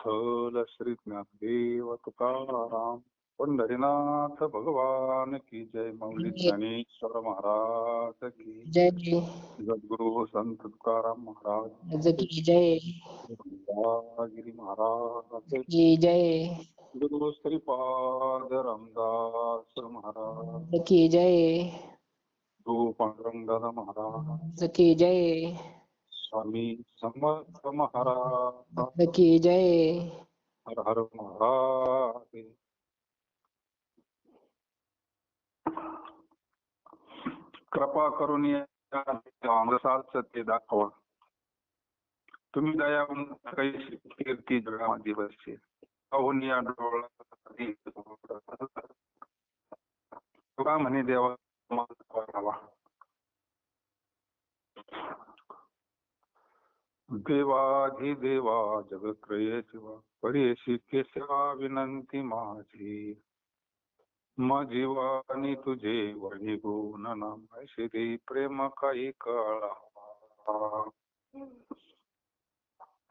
विठ्ठल श्री ज्ञानदेव तुकाराम पंढरीनाथ भगवान की जय. माऊली ज्ञानेश्वर महाराज की जय. जगद्गुरु संत तुकाराम महाराज की जय. गिरी महाराज की जय. गुरु श्रीपाद रामदास महाराज की जय. गुरु पांडुरंगदास महाराज की जय. स्वामी समर्थ महाराज की जय. हर हर महाराज. कृपा करून या अमृताच सत्य दाखवा. तुम्ही दयावंत काही कीर्ती जगामध्ये बसते पाहून या डोळा तुका म्हणे देवा करावा. देवाधी देवा जगत्रये शिवा परेशी केशवा विनंती माझी. जीवानी तुझे वणी गुण नाम श्री प्रेम काही कळा.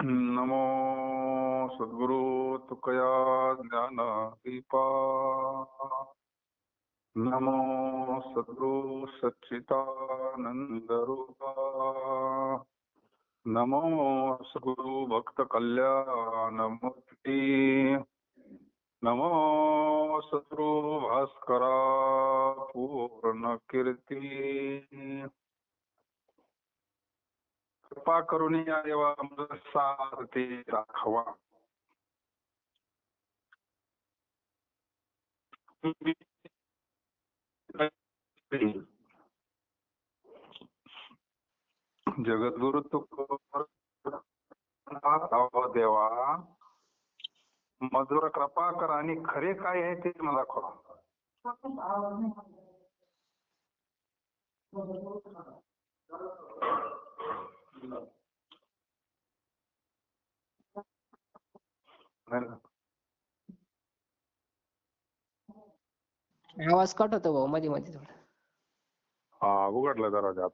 नमो सद्गुरु तुकया ज्ञान दीपा. नमो सद्गुरु सच्चिदानंद रूपा. नमो सद्गुरु भक्त कल्याण मूर्ती. नमो सद्गुरु भास्करा पूर्ण कीर्ती. कृपा करून या देवा सारते दाखवा. जगद्गुरु तुकोबाराव देवा मधुर कृपा कर आणि खरे काय आहे ते मला दाखवा. आवाज कट होतो भाऊ मध्ये मध्ये थोडा. हा उघडला दरवाजा.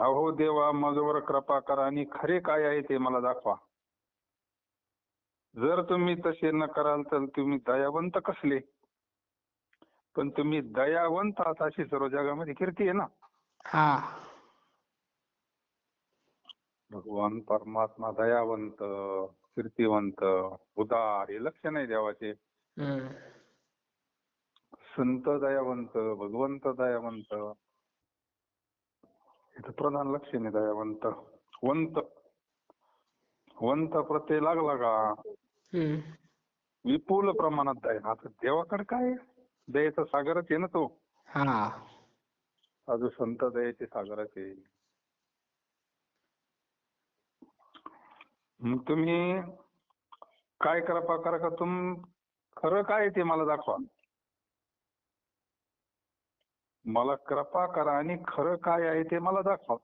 अहो देवा माझ्यावर कृपा करा आणि खरे काय आहे ते मला दाखवा. जर तुम्ही तसे न कराल तर तुम्ही दयावंत कसले. पण तुम्ही दयावंत आहात अशी सर्व जगामध्ये कीर्ती आहे ना. हा. भगवान परमात्मा दयावंत कीर्तिवंत उदार हे लक्षण आहे देवाचे. संत दयावंत भगवंत दयावंत इथं प्रधान लक्षण आहे दयावंत. वंत वंत प्रत्यय लागला का विपुल प्रमाणात दया. आता देवाकडे काय दयेचा सागरच आहे ना तो. हा. अजून संत दयेचे सागरच आहे. मग तुम्ही काय कृपा करा का खरं काय ते मला दाखवा. मला कृपा करा आणि खरं काय आहे ते मला दाखवा.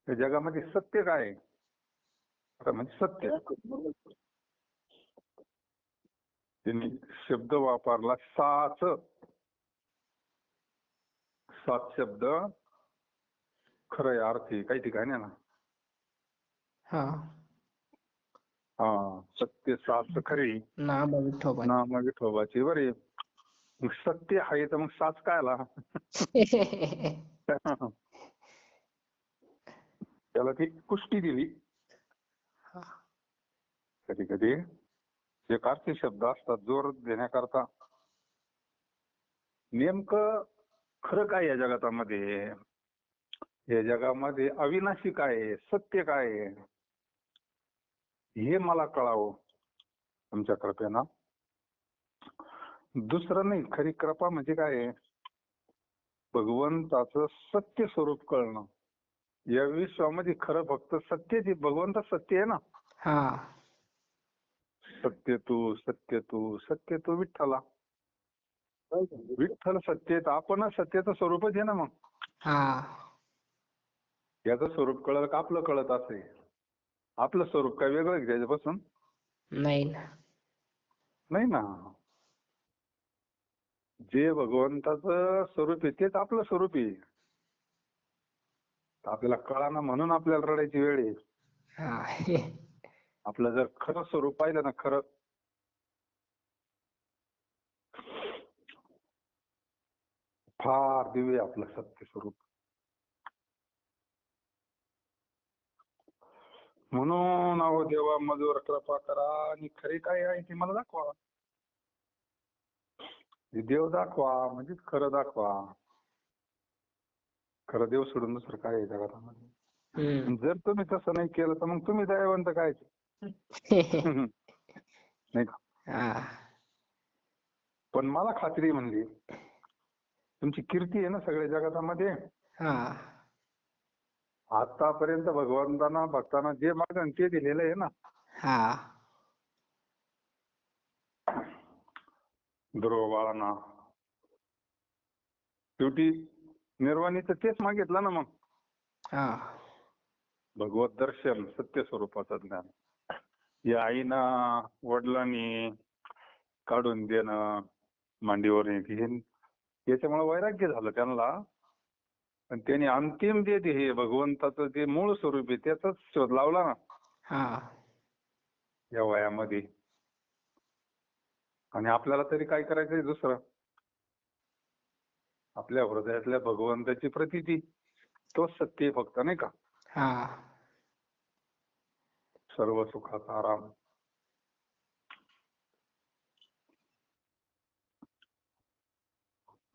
या जगामध्ये सत्य काय आहे. म्हणजे सत्य त्यांनी शब्द वापरला साच. सात शब्द खरं अर्थी काही ठिकाणी ना. हा सत्य साच खरी नाम विठोबाची बरे. मग सत्य आहे तर मग साच काय आला. त्याला ती पुष्टी दिली. कधी कधी एक अर्थी शब्द असतात जोर देण्याकरता. नेमकं खरं काय या जगामध्ये. या जगामध्ये अविनाशी काय आहे सत्य काय आहे हे मला कळावं तुमच्या कृपेनं. दुसरं नाही. खरी कृपा म्हणजे काय आहे भगवंताचं सत्य स्वरूप कळणं. या विश्वामध्ये खरं फक्त सत्यच भगवंत सत्य आहे ना. सत्य तू सत्य तू सत्य तू विठ्ठला. विठ्ठल सत्य आपण सत्याचं स्वरूपच आहे ना. मग याचं स्वरूप कळलं का आपलं कळत असे. आपलं स्वरूप काय वेगळं आहे त्याच्यापासून नाही ना. जे भगवंताचं स्वरूप आहे तेच आपलं स्वरूप आहे. तर आपल्याला कळाना म्हणून आपल्याला रडायची वेळ आहे. हा. आपलं जर खरं स्वरूप पाहिलं ना, खरं, फार दिव्य आहे आपलं सत्य स्वरूप. म्हणून अहो देवा माझ्यावर कृपा करा आणि खरे काय आहे ते मला दाखवा. देव दाखवा म्हणजे खरं दाखवा. खरं देव सोडून दुसरं काय आहे जगामध्ये. हम्म. जर तुम्ही तसं नाही केलं तर मग तुम्ही दयावंत काय? नाही का? हा. पण मला खात्री म्हणली तुमची कीर्ती आहे ना सगळ्या जगतामध्ये. हा. आतापर्यंत भगवंतांना भक्तांना जे मागन ते दिलेलं आहे ना. हा. ध्रुव बाळांना शेवटी निर्वाणीचं तेच मागितलं ना मग. हा. भगवत दर्शन, सत्य स्वरूपाचं ज्ञान. या आईनं वडिलांनी काढून देणं मांडीवर घेऊन, याच्यामुळे वैराग्य झालं त्यांना. पण त्यांनी अंतिम जे हे भगवंताचं जे मूळ स्वरूप आहे त्याचाच शोध लावला ना हा. या वयामध्ये. आणि आपल्याला तरी काय करायचंय दुसरं? आपल्या हृदयातल्या भगवंताची प्रतीती, तोच सत्य आहे फक्त, नाही का? हा. सर्व सुखाचा आराम.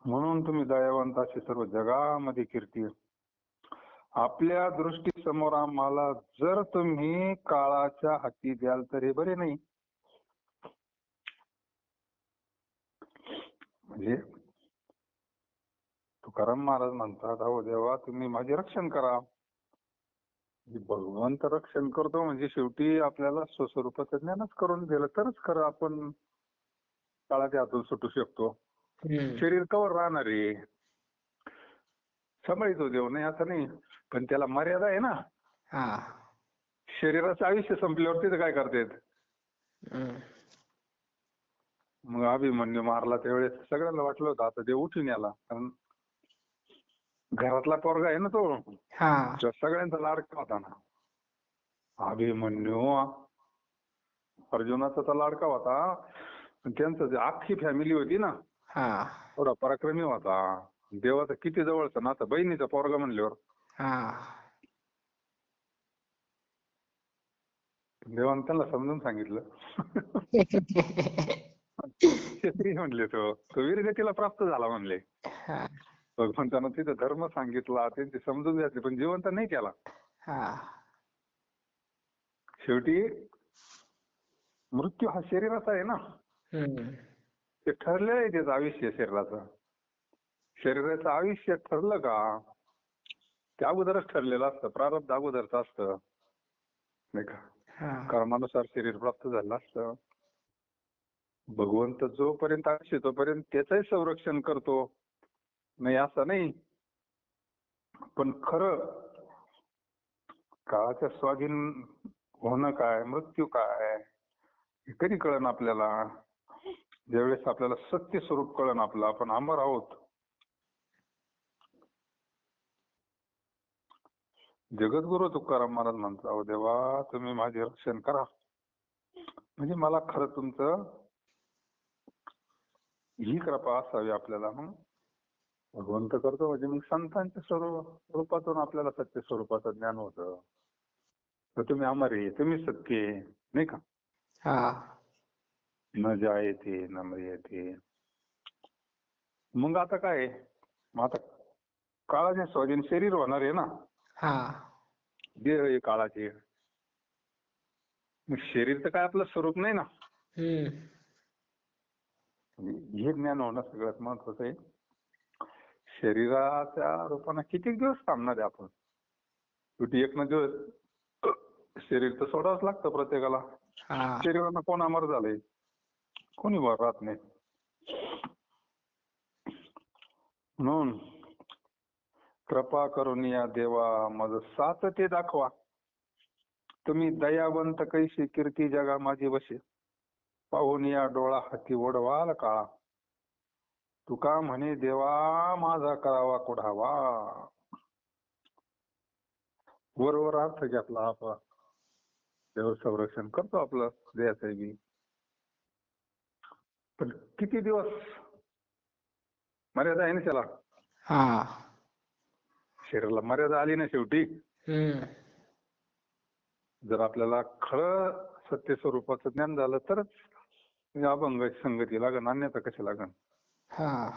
म्हणून तुम्ही दयावंत अशी सर्व जगामध्ये कीर्ती. आपल्या दृष्टीसमोर आम्हाला जर तुम्ही काळाच्या हाती द्याल तर हे बरे नाही. म्हणजे तुकाराम महाराज म्हणतात, अहो देवा तुम्ही माझे रक्षण करा. भगवंत रक्षण करतो म्हणजे शेवटी आपल्याला स्वस्वरूपाचं ज्ञानच करून दिलं तरच खरं आपण काळाच्या हातून सुटू शकतो. हम्म. शरीर कवर राहणार आहे, सांभाळतो देव, नाही असं नाही, पण त्याला मर्यादा आहे ना. हा. शरीराचं आयुष्य संपल्यावर तिथं काय करतात? हम्म. मग अभिमन्यू मारला त्यावेळेस सगळ्यांना वाटलं होतं आता देव उठून याला, कारण घरातला पोरगा आहे ना तो. हा. सगळ्यांचा लाडका होता ना अभिमन्यू. अर्जुनाचा तर लाडका होता, पण त्यांचं जे अख्खी फॅमिली होती ना हा. थोडा पराक्रमी होता. देवाचं किती जवळचं ना, आता बहिणीचा पोरगा म्हणल्यावर हा. देवानं त्यांना समजून सांगितलं. क्षत्रिय म्हणले तो वीरगतीला प्राप्त झाला म्हणले. हा. भगवंतानं तिथं धर्म सांगितला, त्यांची समजून घ्यायची, पण जिवंत नाही केला. हा. शेवटी मृत्यू हा शरीराचा आहे ना. हम्म. ते ठरलेलं आहे त्याचं आयुष्य शरीराचं. शरीराचं आयुष्य ठरलं का ते अगोदरच ठरलेलं असतं, प्रारब्ध अगोदरचं असतं, नाही का? हा. कर्मानुसार शरीर प्राप्त झालं असतं. भगवंत जोपर्यंत आयुष्य तोपर्यंत त्याचंही संरक्षण करतो, नाही असं नाही. पण खरं काळाच्या स्वाधीन होणं काय, मृत्यू काय, हे कधी कळण आपल्याला? ज्यावेळेस आपल्याला सत्य स्वरूप कळण आपलं, आपण अमर आहोत. जगद्गुरु तुकाराम महाराज म्हणतात, अहो देवा तुम्ही माझे रक्षण करा म्हणजे मला खरं तुमचं ही कृपा असावी आपल्याला. मग भगवंत करतो म्हणजे मग संतांच्या स्वरूपातून आपल्याला सत्य स्वरूपाचं ज्ञान होतं. तर तुम्ही अमर आहे, तुम्ही सत्य आहे, नाही का? हा. न जायते न मृत्यते. मग आता काय? मग आता काळाच्या स्वाधीन शरीर होणार आहे ना. हा. देह आहे काळाचे. मग शरीर तर काय आपलं स्वरूप नाही ना. हम्म. हे ज्ञान होणं सगळ्यात महत्वाचं आहे. शरीराच्या रूपाने किती दिवस थांबणार आहे आपण? शेवटी एक ना दिवस शरीर तर सोडावंच लागतं प्रत्येकाला. हा. शरीरानं कोण अमर झालंय? कोणी वर राहत नाही. म्हणून कृपा करून या देवा माझं साच ते दाखवा. तुम्ही दयावंत कैसी कीर्ती जगा माझी वशे. पाहून या डोळा हाती ओढवाल काळा. तुका म्हणे देवा माझा करावा कुढावा. वर अर्थ घेतला आपण देव संरक्षण करतो आपलं देहाचं बी. पण किती दिवस मर्यादा आहे ना त्याला. हा. शरीराला मर्यादा आली ना शेवटी. जर आपल्याला खरं सत्य स्वरूपाचं ज्ञान झालं तरच अभंग संगती लागन, अन्यथा कशी लागन. हा.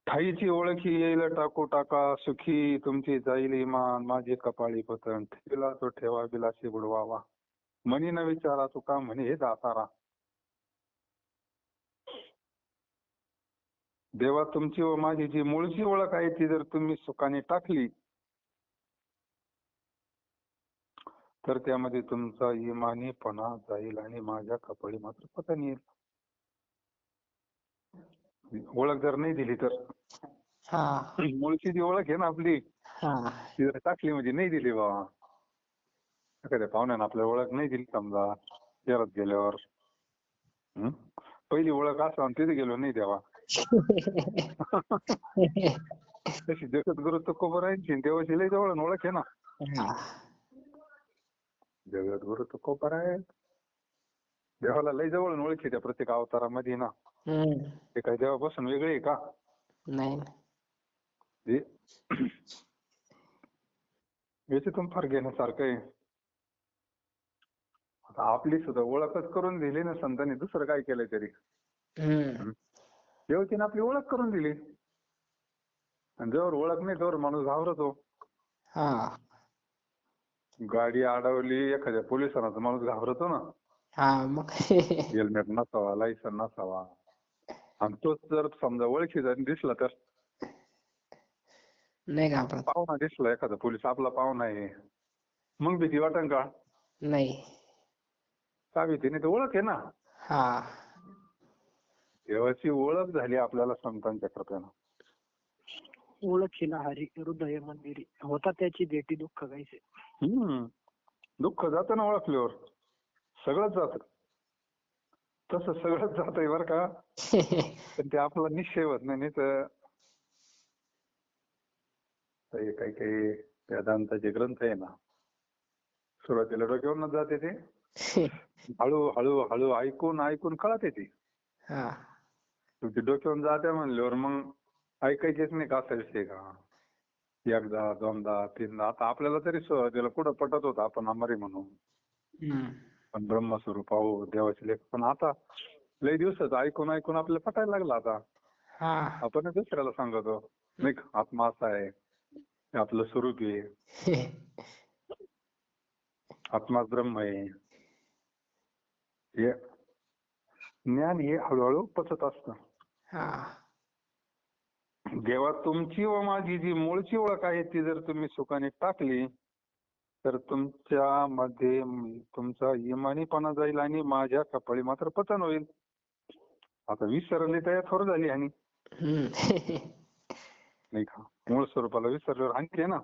ठाईची ओळखी येईल टाकू टाका, सुखी तुमची जाईल इमान, माझे कपाळी पतन, ठेवला तो ठेवा बिलाशी बुडवावा, मनी न विचारा तुका म्हणे हे दातारा. देवा तुमची व माझी जी मूळची ओळख आहे ती जर तुम्ही सुखाने टाकली तर त्यामध्ये तुमचा इमानीपणा जाईल आणि माझ्या कपाळी मात्र पतन येईल. ओळख जर नाही दिली तर हा. मूळची जी ओळख आहे ना आपली हा. ती जर टाकली म्हणजे नाही दिली बाबा, एखाद्या पाहुण्यानं आपल्या ओळख नाही दिली समजा शहरात गेल्यावर, पहिली ओळख असं तिथे गेलो नाही देवा. तशी जगद्गुरु तुकोबारायांची देवाची लय जवळ ओळख आहे ना. जगद्गुरु तुकोबाराय देवाला लय जवळ ओळख आहे त्या प्रत्येक अवतारामध्ये ना. ते काही देवापासून वेगळे आहे का? नाही. याच्यातून फार घेण्यासारखं आहे. आता आपली सुद्धा ओळखच करून दिली ना संतांनी, दुसरं काय केलंय तरी. देवतेने आपली ओळख करून दिली आणि जवळ ओळख नाही तोवर माणूस घाबरतो. गाडी अडवली एखाद्या पोलिसांना तर माणूस घाबरतो ना. हेल्मेट नसावा, लायसन नसावा, आणि तोच जर समजा ओळखीचा दिसला तर नाही घाबरत. पाहुणा दिसला एखादा पोलीस आपला पाहुणा आहे मग भीती वाटन का? नाही. का भीती नाही, तर ओळख आहे ना. देवाची ओळख झाली आपल्याला संतांच्या कृपेनं. ओळखीला हरी हृदय मंदिरी, होता त्याची भेटी दुःख गायचे. दुःख जातं ना ओळखल्यावर, सगळंच जात. तसं सगळंच जातंय बरं का. पण ते आपला निश्चय होत नाही तर काही काही वेदांताचे ग्रंथ आहे ना, सुरुवातीला डोक्यावरच जाते ते, हळू हळू ऐकून ऐकून कळत येते. डोक्यावरून जाते म्हणल्यावर मग ऐकायचेच नाही का असा विषय का. एकदा दोनदा तीनदा, आता आपल्याला तरी सुरुवातीला कुठं पटत होतं आपण अमरी म्हणून, पण ब्रह्मस्वरूप आहो देवाचे लेख. पण आता लय दिवसात ऐकून ऐकून आपल्याला पटायला लागला. आता आपण दुसऱ्याला सांगतो नाही का आत्मा असा आहे, हे आपलं स्वरूप आहे, आत्मा ब्रह्म आहे. हे ज्ञान हे हळूहळू पचत असतं. देवा तुमची व माझी जी मूळची ओळख आहे ती जर तुम्ही सुखाने टाकली तर तुमच्या मध्ये तुमचा इमानीपणा जाईल आणि माझ्या कपाळी मात्र पतन होईल. आता विसरली तर थोर झाली आणि नाही का, मूळ स्वरूपाला विसरल्यावर आणखी आहे ना.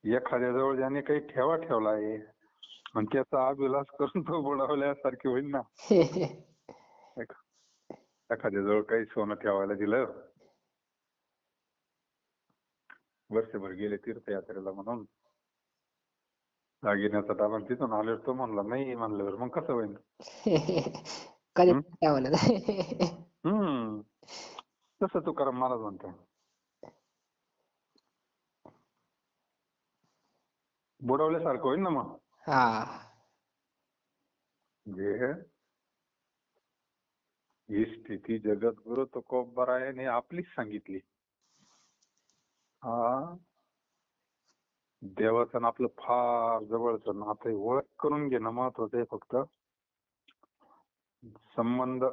एखाद्या जवळ ज्याने काही ठेवा ठेवला आहे आणि त्याचा अभिलाष करून तो बुडवल्यासारखी होईल ना. एखाद्या जवळ काही सोनं ठेवायला दिलं, वर्षभर गेले तीर्थयात्रेला म्हणून, दागिन्याचा डाबा तिथून आल्यावर तो म्हणला नाही म्हणल्यावर मग कसं होईल. तसं तुकाराम महाराज म्हणतो, बुडवल्यासारखं होईल ना मग. म्हणजे ही स्थिती जगद्गुरु तुकोबारायाने आपलीच सांगितली. देवाचं आणि आपलं फार जवळचं नातं आहे. ओळख करून घेणं महत्वाचं आहे. फक्त संबंध.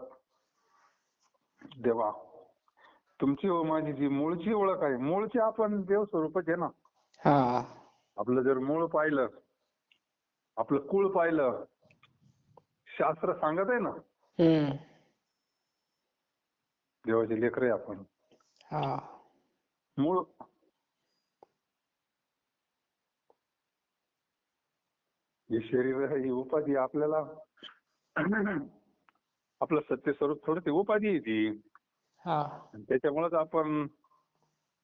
देवा तुमची व माझी जी मूळची ओळख आहे, मूळची आपण देव स्वरूपच आहे ना. आपलं जर मूळ पाहिलं, आपलं कुळ पाहिलं, शास्त्र सांगत आहे ना देवाचे लेकरं आहे आपण. मूळ हे शरीर ही उपाधी आपल्याला आपलं सत्य स्वरूप थोडं ते उपाधी आहे ती. हा आणि त्याच्यामुळेच आपण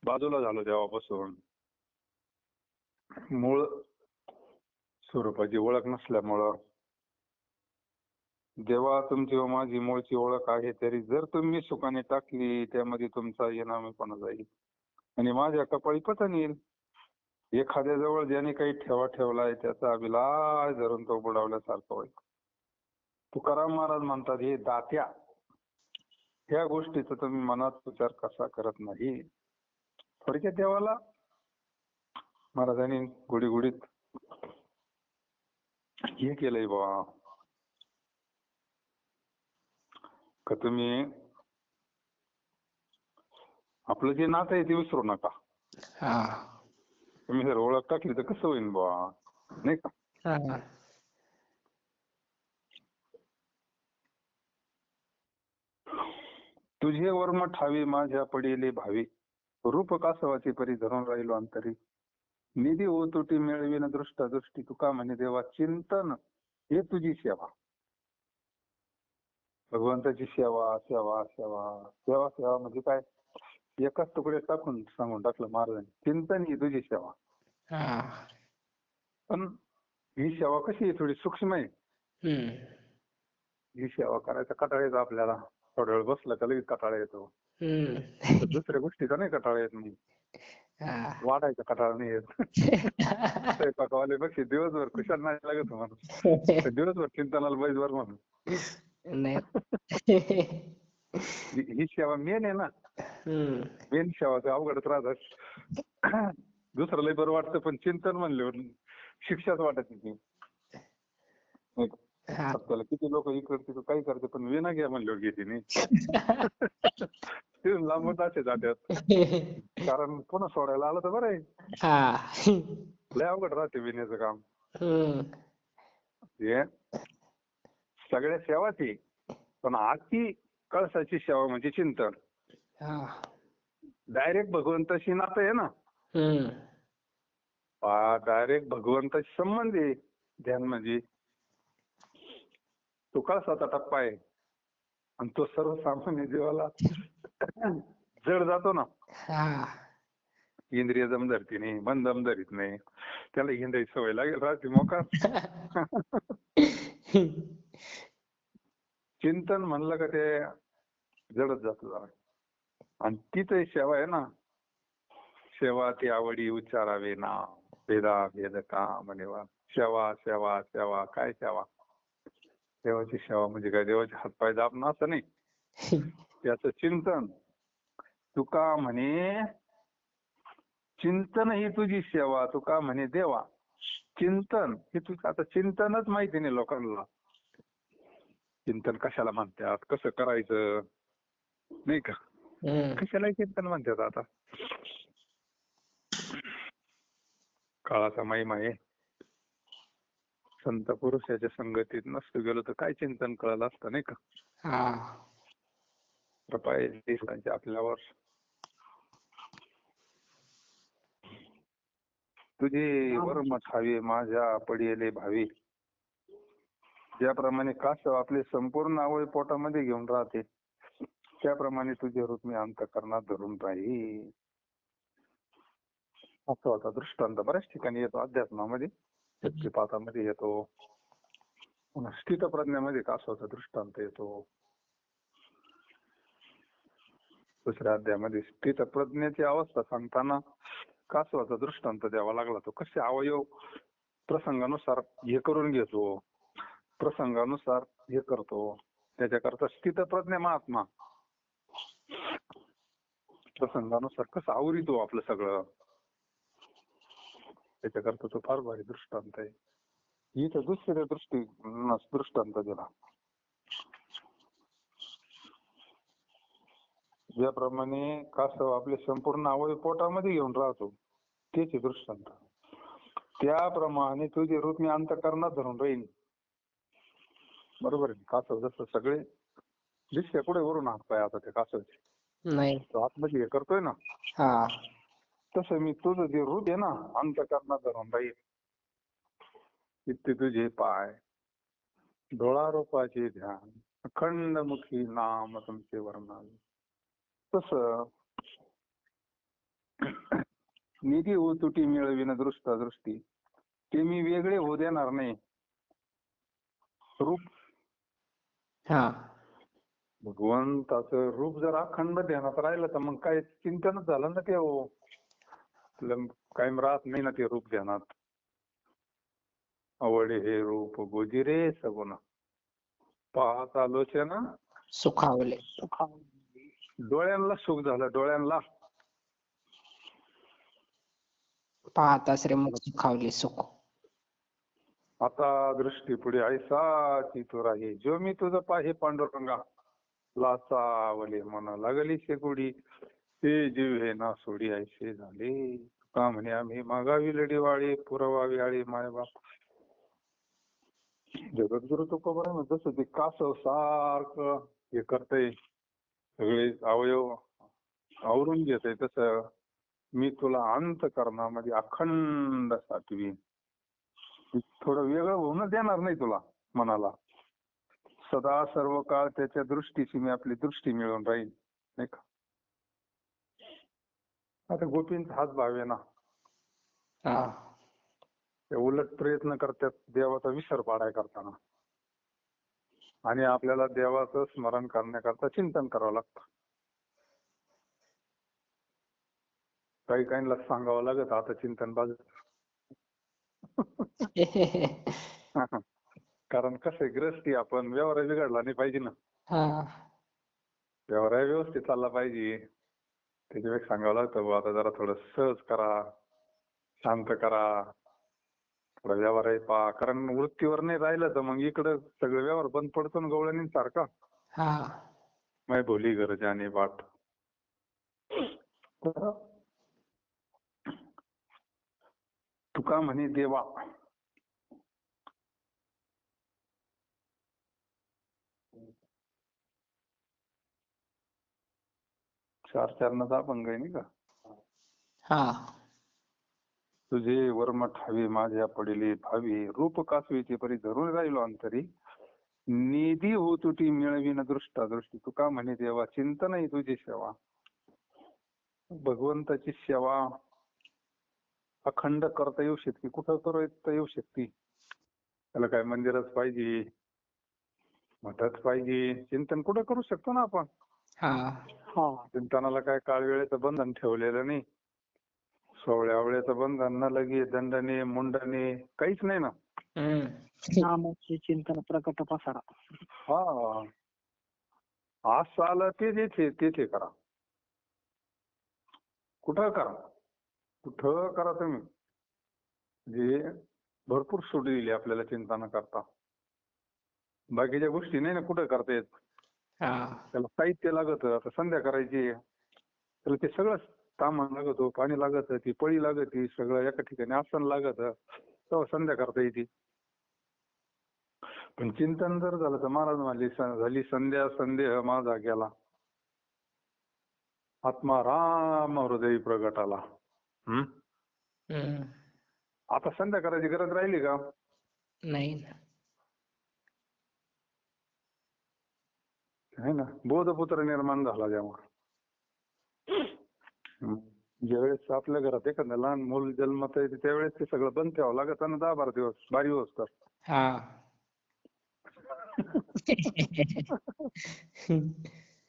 बाजूला झालो तेव्हापासून. मूळ स्वरूपाची ओळख नसल्यामुळं. जेव्हा तुमची व माझी मूळची ओळख आहे तरी जर तुम्ही सुखाने टाकली त्यामध्ये तुमचा येणामीपणा जाईल आणि माझ्या कपाळी पतन येईल. एखाद्याजवळ ज्याने काही ठेवलाय त्याचा अभिलाष धरून तो बुडावल्यासारखं होईल. तुकाराम महाराज म्हणतात, हे दात्या, ह्या गोष्टीचा तुम्ही मनात विचार कसा करत नाही. थोडक्यात देवाला महाराजांनी गुढीगुढीत हे केलंय बा का तुम्ही आपलं जे नातं आहे ते विसरू नका. हा तुम्ही जर ओळख टाकली तर कसं होईल बा, नाही का? हा तुझे वर्म ठावी माझ्या पडिले भावी, रूप कासवाची परी धरून राहिलो अंतरी. निधी ओतुटी मिळविन दृष्टी, तुका म्हणे देवा चिंतन हे तुझी सेवा. भगवंताची सेवा सेवा सेवा सेवा सेवा म्हणजे काय? एकाच तुकडे टाकून सांगून टाकलं महाराजांनी, चिंतन ही तुझी सेवा. हा पण ही सेवा कशी आहे? थोडी सूक्ष्म आहे. हम्म ही सेवा करायचा कंटाळा येतो आपल्याला. थोडा वेळ बसला का लगेच कंटाळा येतो. हम्म तर दुसऱ्या गोष्टीचा नाही कंटाळा येत नाही. हा वाढायचा कंटाळा नाही येत. स्वयंपाकवाले बघ दिवसभर कुशाल नाही लागत माणूस. दिवसभर चिंतनाला बैसभर म्हणून. नाही ही सेवा मेन आहे ना. हम्म मेन सेवा अवघडच राहतात. दुसरं लय बरं वाटतं पण चिंतन म्हणल्यावर शिक्षाच वाटत नाही. हा आपल्याला किती लोक इकडे काही करते पण विना घ्या म्हणल्यावर घेते नाही. ते लांबच असे जातात. कारण पुन्हा सोडायला आलं तर बरं आहे. हा लय अवघड राहते विण्याचं काम. हम्म हे सगळ्या सेवाच आहे पण आजची कळसाची सेवा म्हणजे चिंतन. हा डायरेक्ट भगवंताशी नातं आहे ना. हम्म डायरेक्ट भगवंताशी संबंध आहे ध्यान म्हणजे. तो कळसाचा टप्पा आहे आणि तो सर्वसामान्य जीवाला जड जातो ना. हा इंद्रिय दम धरती नाही, मन दम धरीत नाही. त्याला हिंडायची सवय लागेल राहते मोकार. चिंतन म्हणलं का ते जडत जातं जरा. आणि तिथं सेवा आहे ना. सेवा ती आवडी उच्चारावे ना, भेदा भेद का म्हणेवा. सेवा सेवा सेवा काय सेवा? देवाची सेवा म्हणजे काय? देवाचे हातपाय दाबणं असं नाही. त्याचं चिंतन. तुका म्हणे चिंतन ही तुझी सेवा, तुका म्हणे देवा. चिंतन हे तुझं आता चिंतनच माहिती नाही लोकांना. चिंतन कशाला म्हणतात, कसं करायचं नाही का? कशाला चिंतन म्हणतात आता. काळाचा महिमा आहे. संत पुरुषाच्या संगतीत नसतो गेलो तर काय चिंतन कळलं असतं नाही का? हा कृपा आहे देशांची आपल्यावर. तुझी वर्म ठावी माझ्या पडिले भावी. ज्याप्रमाणे कासव आपले संपूर्ण अवयव पोटामध्ये घेऊन राहते त्याप्रमाणे तुझे रूप मी अंतःकरणात धरून राहील. असा होता दृष्टांत. बऱ्याच ठिकाणी येतो अध्यात्मामध्ये, शक्तिपातामध्ये येतो, पुन्हा स्थितप्रज्ञामध्ये कासवाचा दृष्टांत येतो. दुसऱ्या अध्यायामध्ये स्थितप्रज्ञेची अवस्था सांगताना कासवाचा दृष्टांत द्यावा लागला. तो कसे अवयव प्रसंगानुसार हे करून घेतो, प्रसंगानुसार हे करतो. त्याच्याकरता स्थितप्रज्ञ महात्मा प्रसंगानुसार कसं आवरितो आपलं सगळं, त्याच्याकरता तो फार भारी दृष्टांत आहे. इथं दुसऱ्या दृष्टांत दिला. ज्याप्रमाणे कासव आपले संपूर्ण अवयव पोटामध्ये घेऊन राहतो त्याचे दृष्टांत. त्याप्रमाणे तुझे रूप मी अंतःकरणात धरून राहील. बरोबर आहे. कासव जसं सगळे दिसते कुठे वरून हात पाय आता त्या कासवाचे नाही तो आतमध्ये हे करतोय ना, हा तसं मी तुझं जे रूप आहे ना अंतःकरणात धरून राहील. इथे तुझे पाय, डोळारोपाचे ध्यान, अखंड मुखी नाम तुमचे वर्णावे. तसं निधी हो तुटी मिळविन दृष्टा दृष्टी, ते मी वेगळे होऊ देणार नाही. रूप हा भगवंताचं रूप जर अखंड ध्यानात राहिलं तर मग काय चिंतनच झालं ना ते हो. कायम राहत नाही ना ते रूप ध्यानात. आवडे हे रूप गोजिरे सगुण, पाहता लोचना सुखावले. डोळ्यांना सुख झालं, डोळ्यांना. पाहता श्रीमुख सुखावले सुख. आता दृष्टी पुढे ऐसा चितू राही, जो मी तुझं पाहे पांडुरंगा. लाचावले मन लागली शेगुडी, ते जीव हे ना सोडी ऐसे झाले. का म्हणे आम्ही मागावी लढीवाळी, पुरवावी आळी मायबाप. जगद्गुरु तुकोबा जसं ते कासव सारखं हे करतय, सगळे अवयव आवरून घेतय, तसं मी तुला अंतःकरणामध्ये अखंड साठवीन. थोडं वेगळं होऊनच देणार नाही तुला मनाला. सदा सर्व काळ त्याच्या दृष्टीची मी आपली दृष्टी मिळवून राहील, नाही का. आता गोपींचा हाच भाव आहे ना. हा ते उलट प्रयत्न करतात देवाचा विसर पाडाय करताना, आणि आपल्याला देवाचं स्मरण करण्याकरता चिंतन करावं लागतं. काही काहींना सांगावं लागत आता चिंतन बाजू. कारण कसं आहे, ग्रस्ती आपण, व्यवहार बिघडला नाही पाहिजे ना. हा व्यवहार व्यवस्थित चालला पाहिजे. त्याच्यापेक्षा सांगावं लागतं आता जरा थोडं सहज करा, शांत करा, थोडा व्यवहार आहे पहा. कारण वृत्तीवर नाही राहिलं तर मग इकडं सगळं व्यवहार बंद पडतो ना गवळणी सारखा. हा मै भोली घर जाणे बाट. तुका म्हणे देवा, चार चरणाचा अभंग आहे नाही का. हा तुझे वर्म ठावी माझ्या पडिले भावी, रूप कासवीचे परी धरून राहिलो अंतरी. निधी हो तुटी मिळविन दृष्टा दृष्टी, तुका म्हणे देवा चिंतन आहे तुझी सेवा. भगवंताची सेवा अखंड करता येऊ शकते, कुठं करता येऊ शकते. त्याला काय मंदिरच पाहिजे, मठच पाहिजे. चिंतन कुठं करू शकतो ना आपण. हा चिंतनाला काय काळ वेळेचं बंधन ठेवलेलं नाही, सोवळ्या वेळेचं बंधन न लगे दंडने मुंडने काहीच नाही ना. नामाचे चिंतन प्रकट पसारा. हा असं आलं ते तेथे करा, कुठं करा, कुठं करा तुम्ही. जे भरपूर सूट दिली आपल्याला चिंतन करता. बाकीच्या गोष्टी नाही ना कुठं करता येत. त्याला साहित्य लागत, आता संध्या करायची त्याला ते सगळं सामान लागत, पाणी लागत, ती पळी लागत, सगळं एका ठिकाणी आसन लागत, तेव्हा संध्या करता येते. पण चिंतन जर झालं तर महाराज म्हणले झाली संध्या संदेह माझा गेला, आत्मा राम हृदय प्रगटाला. आता संध्या करायची गरज राहिली का? नाही है ना. बोधपुत्र निर्माण झाला जेव्हा, ज्यावेळेस आपल्या घरात एखादं लहान मूल जन्मत येते त्यावेळेस ते सगळं बंद ठेवावं लागत ना 10-12 दिवस बारी होस तर.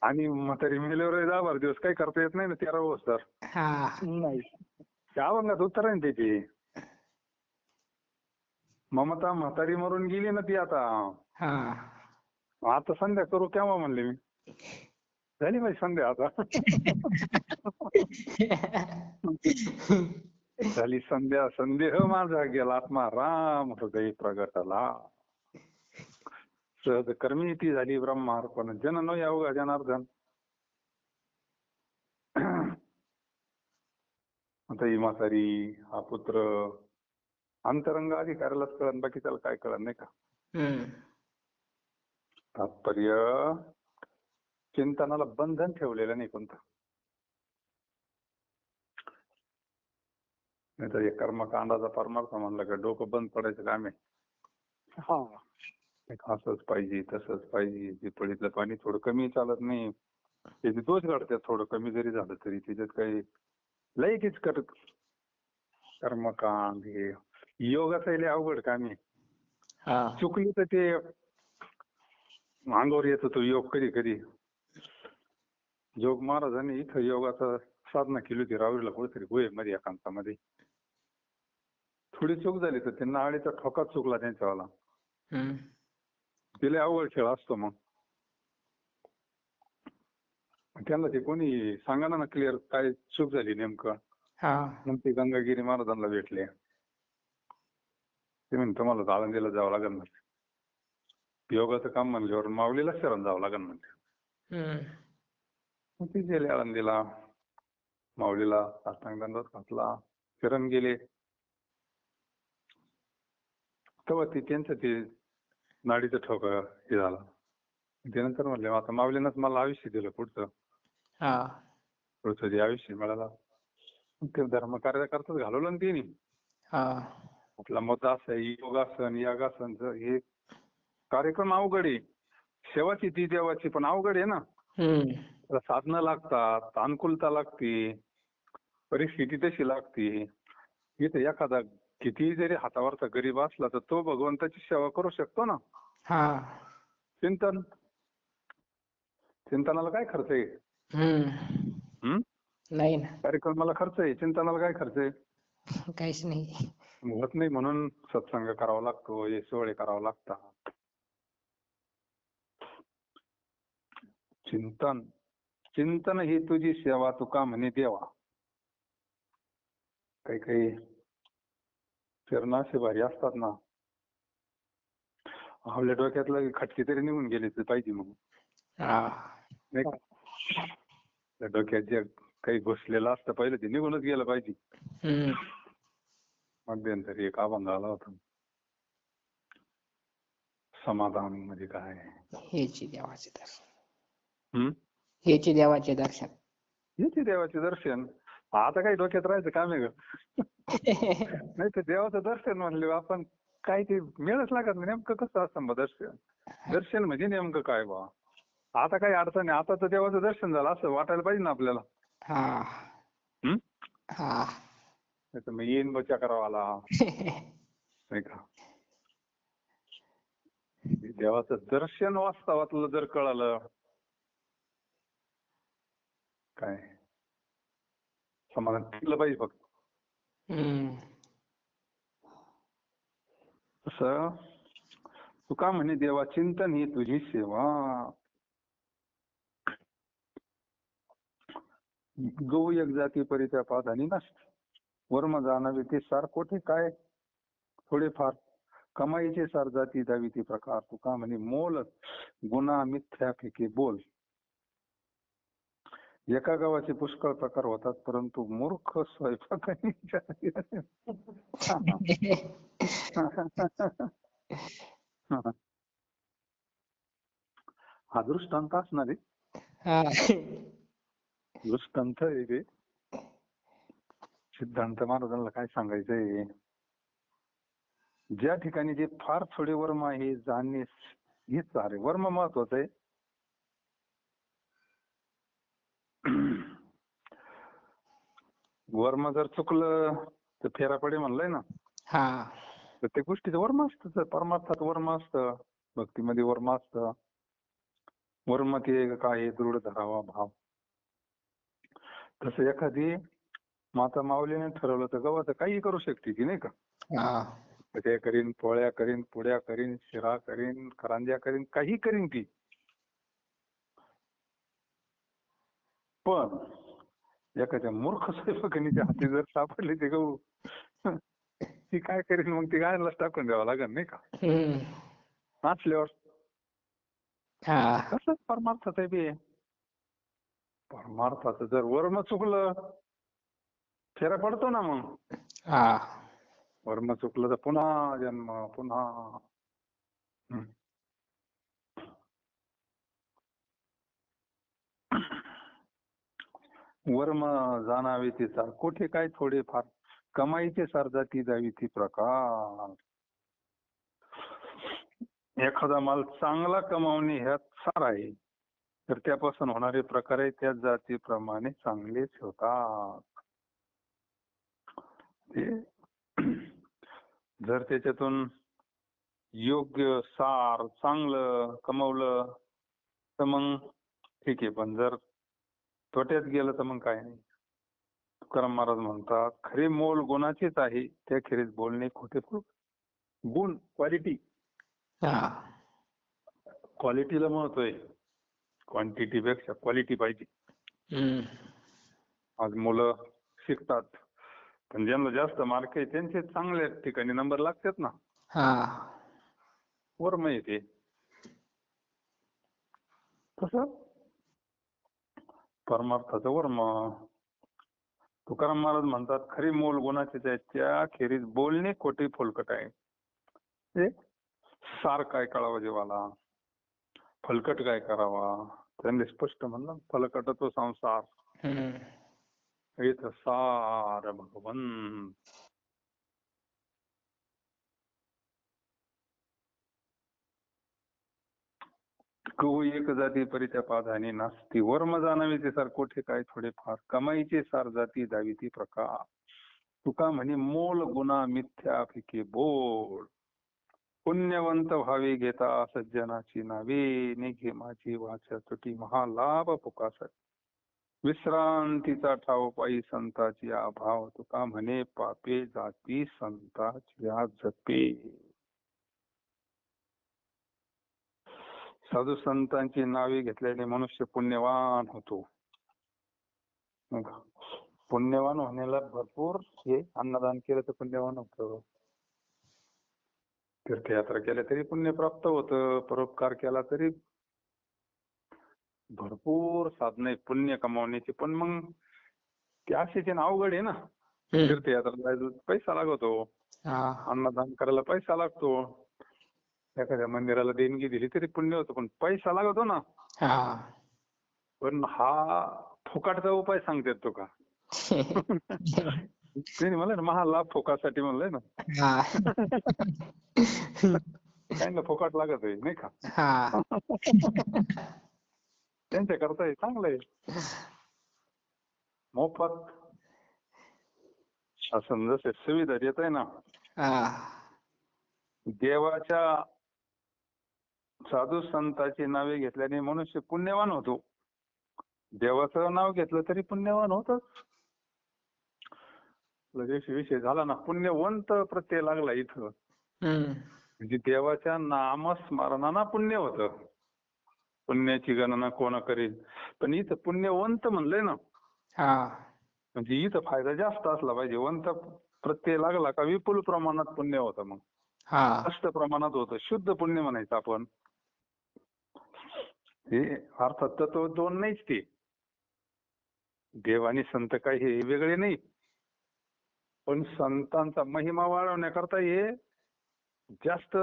आणि म्हातारी मेल्यावर 10-12 दिवस काही करता येत नाही ना 13 होस तर. नाही त्या अभंगात उत्तर आहे ना त्याची. ममता म्हातारी मरून गेली ना ती आता. आता संध्या करू केव्हा म्हणले मी. झाली माझी संध्या आता. झाली संध्या संदेह माझा गेला, आत्मा राम हृदय प्रगटला. सहज कर्मी ती झाली ब्रह्मार्पण, जन नो अवघा जनार्दन. आता ही म्हातारी, हा पुत्र, अंतरंग अधिकारालाच कळण, बाकी त्याला काय कळण नाही का. तात्पर्य चिंतनाला बंधन ठेवलेलं नाही कोणतं. नाही तर कर्मकांडाचा परमार्थ म्हणलं का डोकं बंद पडायचं काम आहे. हा असंच पाहिजे तसंच पाहिजे, झिपडीतलं पाणी थोडं कमी चालत नाही, त्याचे दोष काढतात. थोडं कमी जरी झालं तरी त्याच्यात काही लई किचकट कर्मकांड हे योगाचं लय अवघड काम आहे. हा चुकली तर ते अंगावर येतो तो योग कधी कधी. जोग महाराजांनी इथं योगाचा साधना केली होती राहुरीला कुठेतरी गुहेमध्ये एकांतामध्ये. थोडी चूक झाली तर त्यांना आळीचा ठोकाच चुकला त्यांच्यावाला. हम्म ते लय अवघड खेळ असतो मग. त्यांना ते कोणी सांगा ना क्लिअर काय चूक झाली नेमकं. हा मग ते गंगागिरी महाराजांना भेटले. ते म्हणते तुम्हाला आळंदीला जावं लागेल ना. योगाचं काम म्हणल्यावर माऊलीला शरण जावं लागेल म्हणते. हम्म मग ते गेले आळंदीला. माऊलीला साष्टांग दंडवत घातला, शरण गेले. तेव्हा ते त्यांचं ते नाडीचं ठोकं हे झालं. त्यानंतर म्हणले आता माऊलीनंच मला आयुष्य दिलं पुढचं जे आयुष्य मिळालं ते धर्म कार्य करताच घालवलं ना तिने. हा आपला मुद्दा असा आहे योगासन यागासन हे कार्यक्रम अवघड आहे. सेवाची ती देवाची पण अवघड आहे ना. हम्म त्याला साधनं लागतात, अनुकूलता लागते, परिस्थिती तशी लागते. इथे एखादा किती जरी हातावरचा गरीब असला तर तो भगवंताची सेवा करू शकतो ना. हा चिंतनाला काय खर्च आहे? हम्म नाही ना, कार्यक्रमाला खर्च आहे, चिंतनाला काय खर्च आहे? काहीच नाही. होत नाही म्हणून सत्संग करावा लागतो, हे सोहळे करावं लागतात. चिंतन ही तुझी सेवा तुका म्हणे देवा. काही काही फिरणं असे भारी असतात ना. आपल्या डोक्यातलं खटके तरी निघून गेले तर पाहिजे मग. हा नाही का? त्या डोक्यात जे काही घुसलेलं असतं पहिलं ते निघूनच गेलं पाहिजे. हम्म मध्यंतरी एक अभंग आला होता. समाधान म्हणजे काय? हेची देवाचे दर्शन. हम्म? हेची देवाचे दर्शन. हेच देवाचे दर्शन. आता काही डोक्यात राहायचं काम आहे का? नाही तर देवाचं दर्शन म्हणले आपण काय ते मेळच लागत नाही. नेमकं कसं असतं मग दर्शन? दर्शन म्हणजे नेमकं काय बा? आता काही अडचण आहे. आता तर देवाचं दर्शन झालं असं वाटायला पाहिजे ना आपल्याला. हा हम्म? हा नाही तर मग येईन बचा करावाला नाही का? देवाचं दर्शन वास्तवातलं जर कळालं काय समाधान टिकलं पाहिजे फक्त. हम्म तसं तुका म्हणे देवा चिंतन ही तुझी सेवा. गहू एक जाती परीच्या पादानी नसते. वर्म जाणावे ते सार कोठे काय थोडेफार कमाईचे सार जाती दावी ती प्रकार. तुका म्हणे मोल गुन्हा मिथ्या फेके बोल. एका गावाचे पुष्कळ प्रकार होतात परंतु मूर्ख स्वयंपाकाने हा दृष्टांत असणार आहे. हा दृष्टांत आहे ते. सिद्धांत महाराजांना काय सांगायचंय? ज्या ठिकाणी जे फार थोडे वर्म आहे जाणणे हेच सारे. वर्म महत्वाचं आहे. वर्म जर चुकलं तर फेरा पडे म्हणलंय ना. हा प्रत्येक गोष्टीचं वर्म असतं. परमार्थात वर्म असतं, भक्तीमध्ये वर्म असतं. वर्म ते काय दृढ धरावा भाव. तसं एखादी माता माऊलीने ठरवलं तर गव्हाचं काही करू शकते ती नाही का? हा ते करीन, पोळ्या करीन, पुड्या करीन, शिरा करीन, करंज्या करीन, काही करीन ती. पण एखाद्या मूर्ख स्वयंपाकानीच्या हाती जर सापडले ते गहू ती काय करीन मग? ती गायलाच टाकून द्यावं लागेल नाही का? हम्म नाचल्यावर. हा तसंच परमार्थाचं बी. परमार्थाचं जर वर्म चुकलं फेरा पडतो ना मग. हा वर्म चुकलं तर पुन्हा जन्म पुन्हा. वर्म जाणावे ते सार कोठे काय थोडेफार कमाईचे सार जाती जावी ती प्रकार. एखादा माल चांगला कमावणे ह्यात सार आहे, तर त्यापासून होणारे प्रकार त्या जातीप्रमाणे चांगलेच होतात. ते जर त्याच्यातून योग्य सार चांगलं कमवलं तर मग ठीक आहे, पण जर तोट्यात गेलं तर मग काय नाही. तुकाराम महाराज म्हणतात, खरे मोल गुणाचेच आहे, त्याखेरीज बोलणे खोटे फुट. गुण, क्वालिटी, हा. क्वालिटीला महत्व आहे. क्वांटिटी पेक्षा क्वालिटी पाहिजे. हम्म. आज मुलं शिकतात, पण ज्यांना जास्त मार्क आहे त्यांचे चांगल्या ठिकाणी नंबर लागतात ना. हा. वर्म येते तसं परमार्थाचं वर्म. तुकाराम महाराज म्हणतात, खरी मोल गुणाचेच आहे, त्या खेरीज बोलणे खोटे फुलकट आहे. हे सार काय कळावं जीवाला, फलकट काय करावा. त्यांनी स्पष्ट म्हणलं, फलकट तो संसार, हम्म. हेच सार भगवंत. कहू एक जाती परित्या पाधानी नास्ती, वर्म जाणवीचे सार कोठे काय थोडेफार, कमाईचे सार जाती दाविती प्रकार. तुका म्हणे मोल गुणा मिथ्या फिके बोल, पुण्यवंत व्हावे घेता सज्जनाची नावे, निघे माझी वाचा तुटी महालाभ पुकासाठी. विश्रांतीचा ठाव पायी संताची अभाव, तुका म्हणे पापे जाती संताची जपे. साधू संतांची नावे घेतल्याने मनुष्य पुण्यवान होतो. मग पुण्यवान होण्याला भरपूर हे अन्नदान केलं तर पुण्यवान होतं, तीर्थयात्रा केल्या तरी पुण्य प्राप्त होतं, परोपकार केला तरी भरपूर साधने पुण्य कमावण्याची. पण मग ते अशीच अवघड आहे ना. तीर्थयात्रा जायला पैसा लागतो, हा. अन्नदान करायला पैसा लागतो, एखाद्या मंदिराला देणगी दिली तरी पुण्य होतं, पण पैसा लागतो ना. हा. पण हा फुकाटचा उपाय सांगतात तो का. त्यांनी म्हणलं ना, महालाभ फुकासाठी म्हणलंय ना. हा. काही ना फुकाट लागत आहे नाही का. हा. त्यांच्या करता चांगलं आहे. मोफत शासन जसे सुविधा देत आहे ना, हा. देवाच्या साधू संतांची नावे घेतल्याने मनुष्य पुण्यवान होतो. देवाचं नाव घेतलं तरी पुण्यवान होतच. लगेच विषय झाला ना, पुण्यवंत प्रत्यय लागला इथं. म्हणजे देवाच्या नामस्मरणाना पुण्य होतं. पुण्याची गणना कोण करेल, पण इथं पुण्यवंत म्हणलंय ना, म्हणजे इथं फायदा जास्त असला पाहिजे. वंत प्रत्यय लागला का विपुल प्रमाणात पुण्य होतं. मग जास्त प्रमाणात होतं, शुद्ध पुण्य म्हणायचं आपण. हे अर्थात तत्व दोन नाहीच ते, देव आणि संत काही हे वेगळे नाही, पण संतांचा महिमा वाढवण्याकरता हे जास्त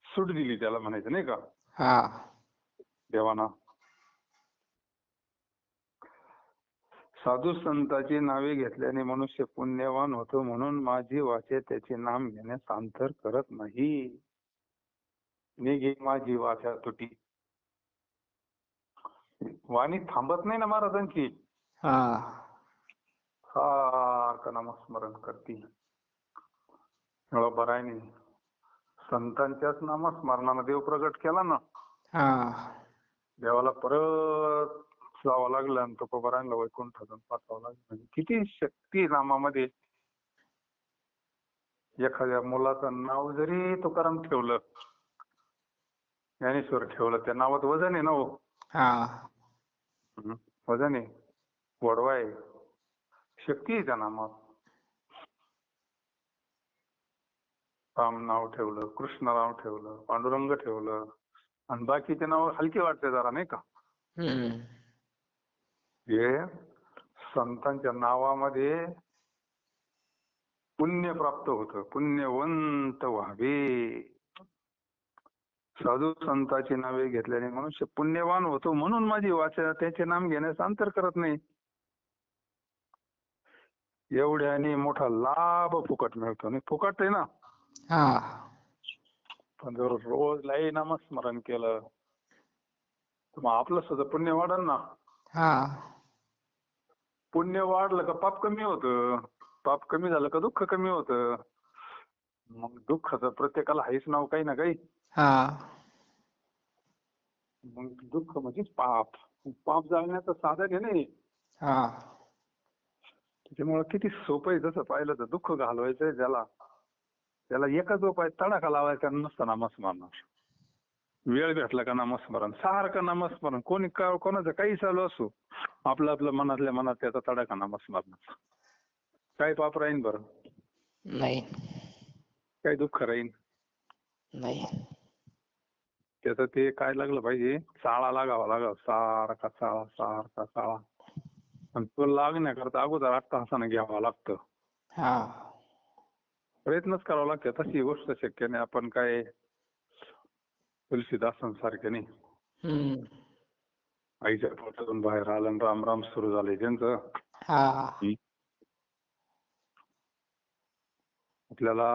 सूट दिली त्याला म्हणायचं नाही का देवाना. साधू संतांची नावे घेतल्याने मनुष्य पुण्यवान होतो, म्हणून माझी वाचे त्याचे नाम घेण्यास अंतर करत नाही. निघे माझी वाचा तुटी. वाणी थांबत नाही ना महाराजांची, सारखं नामस्मरण करते. बरं नाही, संतांच्याच नामस्मरणानं देव प्रगट केला ना. देवाला परत जावं लागलं आणि तुकोबारायला वैकुंठातून पाठवावं लागलं. म्हणजे किती शक्ती नामामध्ये. एखाद्या मुलाचं नाव जरी तुकाराम ठेवलं, ज्ञानेश्वर ठेवलं, त्या नावात वजन आहे ना हो. वजन आहे, गोडवा आहे, शक्ती आहे त्या नामात. राम नाव ठेवलं, कृष्ण नाव ठेवलं, पांडुरंग ठेवलं, आणि बाकीचे नाव हलके वाटते जरा नाही का. हे संतांच्या नावामध्ये पुण्य प्राप्त होतं, पुण्यवंत व्हावे. साधू संतांची नावे घेतल्याने मनुष्य पुण्यवान होतो, म्हणून माझी वाचा त्याचे नाम घेण्यास अंतर करत नाही. एवढ्याने मोठा लाभ फुकट मिळतो. नाही फुकट आहे ना, पण जर रोज लई नामस्मरण केलं तर मग आपलं सुद्धा पुण्य वाढल ना. हा पुण्य वाढलं का पाप कमी होतं, पाप कमी झालं का दुःख कमी होतं. मग दुःखाचं प्रत्येकाला आहेच नाव काही ना काही. हा मग दुःख म्हणजेच पाप. पाप जाळण्याचं साधन आहे नाही. हा त्याच्यामुळे किती सोपं आहे. जसं पाहिलं तर दुःख घालवायचंय ज्याला, त्याला एकच उपाय, तडाखा लावायचा नसतं नामस्मरणावर. वेळ भेटला का नामस्मरण, सारखं नामस्मरण. कोणाचं काही चालू असो, आपलं आपलं मनातल्या मनात त्याचा तडाखा नामस्मरणाचा. काय पाप राहीन बरं, नाही काय दुःख राहीन. नाही त्याचं ते काय लागलं पाहिजे, चाळा लागावा सारखा चाळा, सारखा चाळा. आणि तो लागण्याकरता अगोदर 8 तासानं घ्यावा लागतं. हा प्रयत्नच करावा लागतो. तशी गोष्ट शक्य नाही. आपण काय तुलसीदासांसारखे नाही. हम्म आईच्या पोटातून बाहेर आलं आणि राम राम सुरू झाले त्यांचं. हा आपल्याला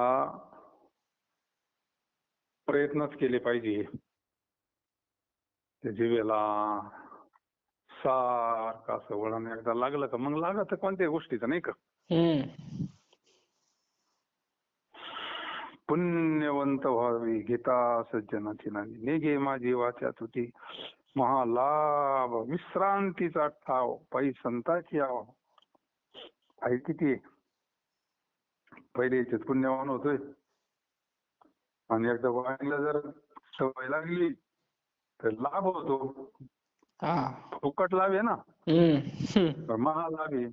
प्रयत्नच केले पाहिजे. त्या जीवेला सारखं असं वळण एकदा लागलं का मग लागत कोणत्याही गोष्टीचं नाही का. हम्म पुण्यवंत व्हावी गीता सज्जनाची नावी, निघे माझी वाचा तुटी महालाभ विश्रांतीचा ठाव, पायी संताची आव. आई किती पहिले याच्यात पुण्यवान होतोय आणि एकदा वाणीला जर सवय लागली तर लाभ होतो. हा फुकट लाभ आहे ना, हम्म तर महालाभ आहे.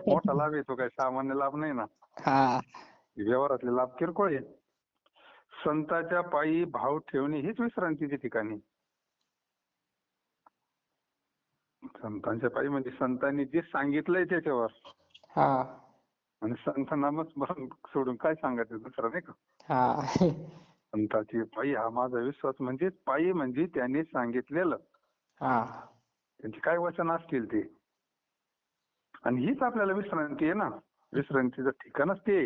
मोठा लाभ आहे, तो काही सामान्य लाभ नाही ना. हा व्यवहारातले लाभ किरकोळ आहे. संताच्या पायी भाव ठेवणे हीच विश्रांतीची ठिकाणी. संतांच्या पायी म्हणजे संतांनी जे सांगितलंय त्याच्यावर. हा आणि संत नामस्मरण सोडून काय सांगायचं दुसरं नाही का. हा संताची पायी हा माझा विश्वास. म्हणजे पायी म्हणजे त्यांनी सांगितलेलं, हा त्यांची काय वचन असतील ते. आणि हीच आपल्याला विश्रांती आहे ना. विश्रांतीचं ठिकाणच ते.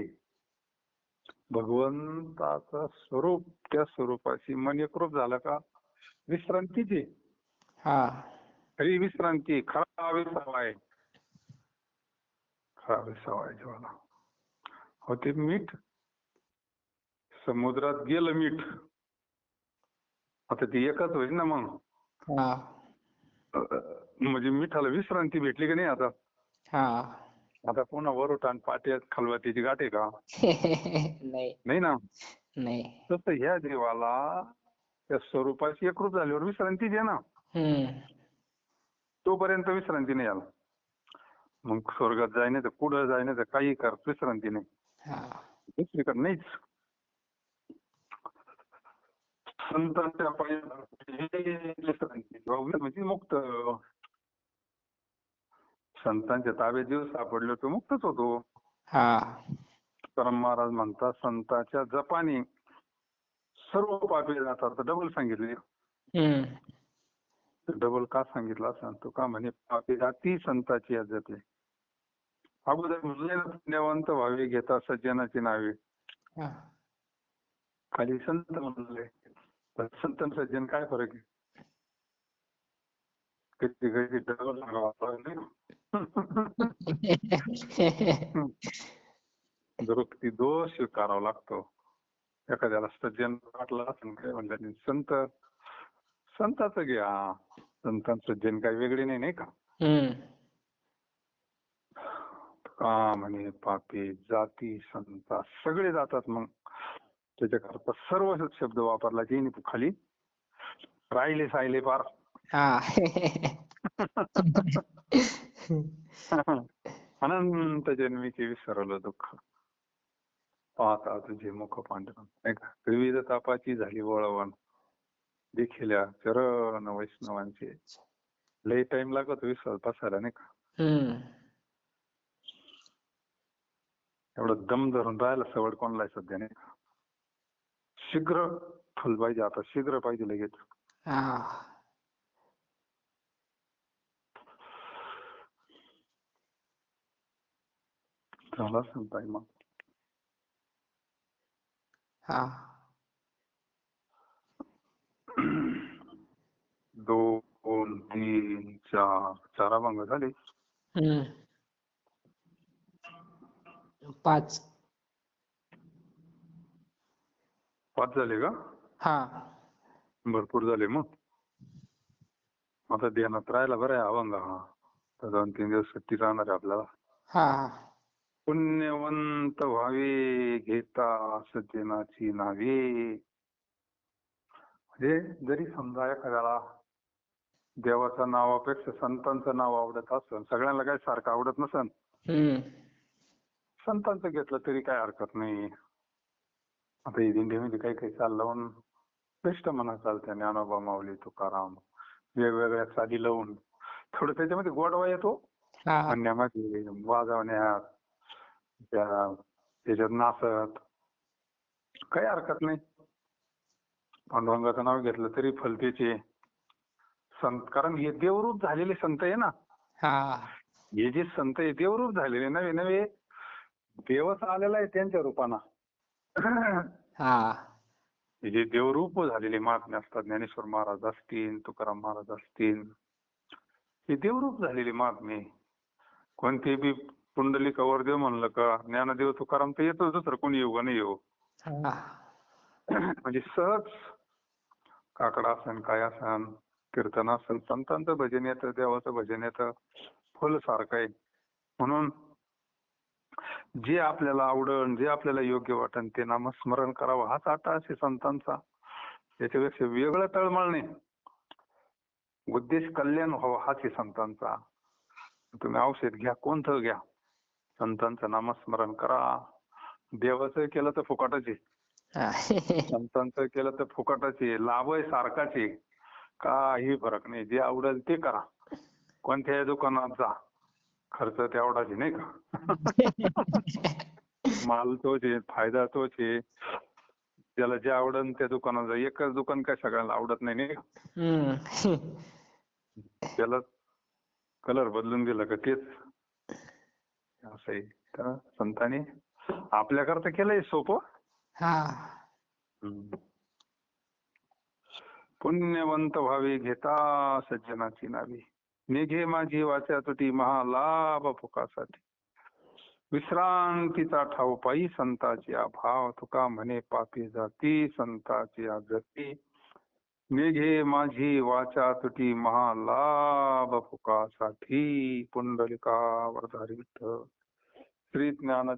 भगवंताचं स्वरूप, त्या स्वरूपाशी मन एकरूप झालं का विश्रांतीच आहे. हा खरी विश्रांती, खरा विसावा आहे. खरा विसावा आहे जीवाला. हो ते मीठ समुद्रात गेलं मीठ, आता ते एकच होईल ना मग. हा म्हणजे मिठाला विश्रांती भेटली की नाही आता. हा आता पुन्हा वरोट आणि पाट्यात खलबत्त्याची गाठ आहे का. नाही नाही ना. नाही तसं ह्या देवाला त्या स्वरूपाशी एकरूप झाल्यावर विश्रांतीच आहे ना. तोपर्यंत विश्रांती नाही आला. मग स्वर्गात जाय नाही तर पुढे जाय नाही तर काही कर, विश्रांती नाही. हा दुसरीकडे नाहीच. संतांच्या पायी विश्रांती म्हणजे मुक्त. संतांच्या ताब्यात जीव सापडलो तो मुक्तच होतो. हा तुकाराम महाराज म्हणतात, संतांच्या जपाने सर्व पापे जातात. तर डबल सांगितले. डबल का सांगितलं असं तुका म्हणे, पापे जाती संताची जपले. अगोदर म्हणले पुण्यवंत व्हावे घेता सज्जनाची नावे, हा खाली संत म्हणले. पण संत आणि सज्जन काय फरक आहे. कधी कधी डबल सांगावं लागलं. दुरुक्ती दोष स्वीकारावा लागतो. एखाद्याला सज्जन वाटलं असं काय म्हणलं, संत संताचं घ्या. संत सज्जन काही वेगळे नाही, नाही का. का म्हणे पापी जाती संता सगळे जातात. मग त्याच्याकरता सर्व शब्द वापरला की खाली राहिले सायले पार. अनंत जन्मीचे विसरलं दुःख, पाहता तुझे मुख पांढरं. नाही का. विविध तापाची झाली वळवण, देखिल्या चरण वैष्णवांचे. लय टाइम लागत विश्वास बसायला नाही का. एवढं दम धरून राहायला सवड कोणला आहे सध्या नाही का. शीघ्र फल पाहिजे, आता शीघ्र पाहिजे लगेच. झाला संताई मग. हा 2 3 4 4 अभंग झाले. हम्म. 5. 5 झाले का? हा. भरपूर झाले मग. आता ध्यानात राहिला बरं आहे अभंग हा. तर 2-3 दिवस सुट्टी राहणार आहे आपल्याला. हा. पुण्यवंत व्हावे घेता सज्जनाची नावे. म्हणजे जरी समजा एखाद्याला देवाच्या नावापेक्षा संतांचं नाव आवडत असेल, सगळ्यांना काही सारखं आवडत नसेल, हम्म. संतांचं घेतलं तरी काय हरकत नाही. आता ही दिंडीमध्ये काही काही चाल लावून बेस्ट म्हणा चालतं. ज्ञानोबा, माऊली, तुकाराम वेगवेगळ्या साली लावून थोडं त्याच्यामध्ये गोडवा येतो हा. म्हणण्यामध्ये, वाजवण्यात, त्याच्यात नाचत काही हरकत नाही. पांडुरंगाचं नाव घेतलं तरी फलतेचे संत, कारण हे देवरूप झालेले संत आहे ना. हा. हे जे संत आहे देवरूप झालेले, नवे नवे देवच आलेला आहे त्यांच्या रूपानं. हा. हे जे देवरूप झालेले महात्मे असतात, ज्ञानेश्वर महाराज असतील, तुकाराम महाराज असतील, हे देवरूप झालेले महात्मे. कोणते बी पुंडलिकावर देव म्हणलं का ज्ञानदेव तुकाराम तर येतो, दुसरं कोणी येऊ का नाही येऊ. हा. म्हणजे सहज काकडा असन, काय असन, कीर्तन असन, संतांचं भजन येतं, देवाचं भजन येतं, फुल सारखं आहे. म्हणून जे आपल्याला आवडन, जे आपल्याला योग्य वाटन ते नामस्मरण करावं, हाच अट्टाहास आहे संतांचा. याच्यापेक्षा वेगळं तळमळ नाही. उद्देश कल्याण व्हावं हाच आहे संतांचा. तुम्ही औषध घ्या, कोणतं घ्या, संतांचं नामस्मरण करा. देवाचं केलं तर फुकटच आहे, हा. संतांचं केलं तर फुकटच आहे. लाभही सारखाच आहे, काही फरक नाही. जे आवडेल ते करा. कोणत्याही दुकानात जा, खर्च तेवढाच आहे नाही का. माल तोच आहे, फायदा तोच आहे. ज्याला जे आवडेल त्या दुकानात जा. एकच दुकान काय सगळ्यांना आवडत नाही नाही का. हम्म. त्याला कलर बदलून दिला का तेच असं आहे. तर संतांनी आपल्याकरता केलंय सोपं. हा. पुण्यवंत व्हावे घेता सज्जनाची नावे. निघे माझी वाचा तुटी महालाभ फुकासाठी. विश्रांतीचा ठाव पायी संताची अभाव. तुका म्हणे पापी जाती संताची आगती. निघे माझी वाचा तुटी महालाभ फुकासाठी. पुंडलिका वरधारी विठ्ठल. श्री ज्ञान